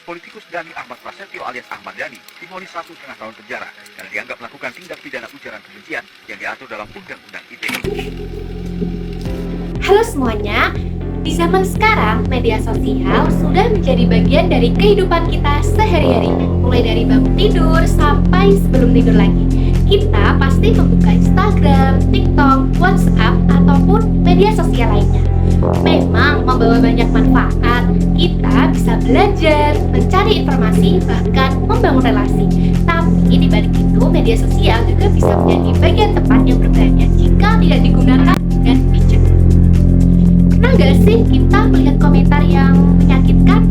Politikus Dhani Ahmad Prasetyo alias Ahmad Dhani divonis 1,5 tahun penjara karena dianggap melakukan tindak pidana ujaran kebencian yang diatur dalam Undang-Undang ITE. Halo semuanya, di zaman sekarang media sosial sudah menjadi bagian dari kehidupan kita sehari-hari. Mulai dari bangun tidur sampai sebelum tidur lagi. Kita pasti membuka Instagram, TikTok, WhatsApp, ataupun media sosial lainnya. Memang membawa banyak manfaat. Kita bisa belajar, mencari informasi, bahkan membangun relasi. Tapi di balik itu, media sosial juga bisa menjadi bagian tempat yang berbahaya jika tidak digunakan dengan bijak. Pernah gak sih kita melihat komentar yang menyakitkan?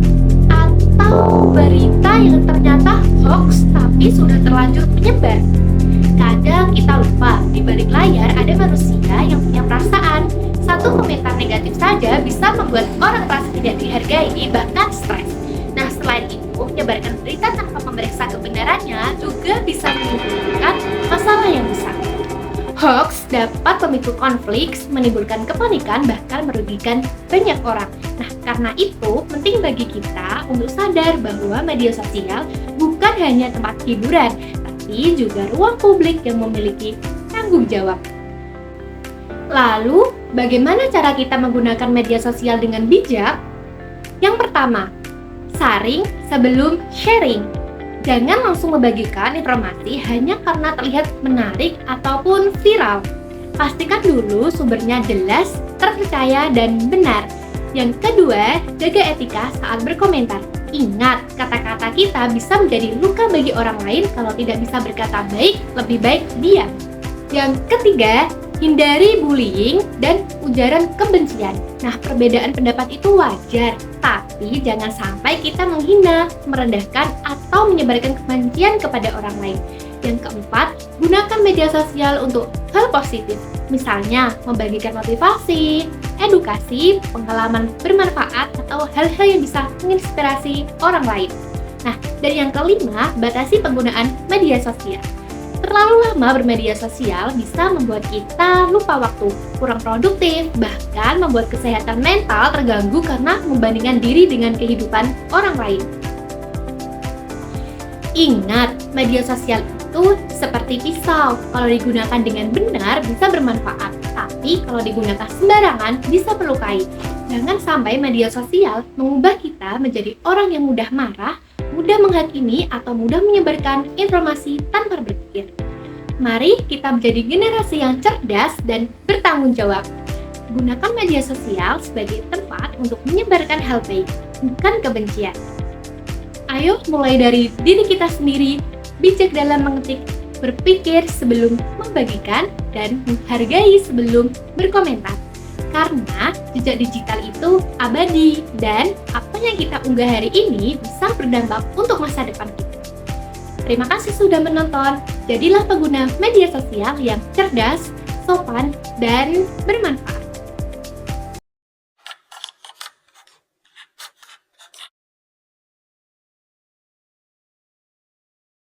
Atau berita yang ternyata hoax tapi sudah terlanjur menyebar? Kadang kita lupa, di balik layar ada manusia yang punya perasaan. Satu komentar negatif saja bisa membuat orang merasa tidak dihargai, bahkan stres. Nah, selain itu, menyebarkan berita tanpa memeriksa kebenarannya juga bisa menimbulkan masalah yang besar. Hoax dapat memicu konflik, menimbulkan kepanikan, bahkan merugikan banyak orang. Nah, karena itu penting bagi kita untuk sadar bahwa media sosial bukan hanya tempat hiburan, tapi juga ruang publik yang memiliki tanggung jawab. Lalu, bagaimana cara kita menggunakan media sosial dengan bijak? Yang pertama, saring sebelum sharing. Jangan langsung membagikan informasi hanya karena terlihat menarik ataupun viral. Pastikan dulu sumbernya jelas, terpercaya, dan benar. Yang kedua, jaga etika saat berkomentar. Ingat, kata-kata kita bisa menjadi luka bagi orang lain. Kalau tidak bisa berkata baik, lebih baik diam. Yang ketiga, hindari bullying dan ujaran kebencian. Nah, perbedaan pendapat itu wajar, tapi jangan sampai kita menghina, merendahkan, atau menyebarkan kebencian kepada orang lain. Yang keempat, gunakan media sosial untuk hal positif. Misalnya, membagikan motivasi, edukasi, pengalaman bermanfaat, atau hal-hal yang bisa menginspirasi orang lain. Nah, dan yang kelima, batasi penggunaan media sosial. Terlalu lama bermedia sosial bisa membuat kita lupa waktu, kurang produktif, bahkan membuat kesehatan mental terganggu karena membandingkan diri dengan kehidupan orang lain. Ingat, media sosial itu seperti pisau. Kalau digunakan dengan benar bisa bermanfaat, tapi kalau digunakan sembarangan bisa melukai. Jangan sampai media sosial mengubah kita menjadi orang yang mudah marah, mudah menghakimi, atau mudah menyebarkan informasi tanpa berpikir. Mari kita menjadi generasi yang cerdas dan bertanggung jawab. Gunakan media sosial sebagai tempat untuk menyebarkan hal baik, bukan kebencian. Ayo mulai dari diri kita sendiri, bijak dalam mengetik, berpikir sebelum membagikan, dan menghargai sebelum berkomentar. Karena jejak digital itu abadi, dan apa yang kita unggah hari ini bisa berdampak untuk masa depan kita. Terima kasih sudah menonton. Jadilah pengguna media sosial yang cerdas, sopan, dan bermanfaat.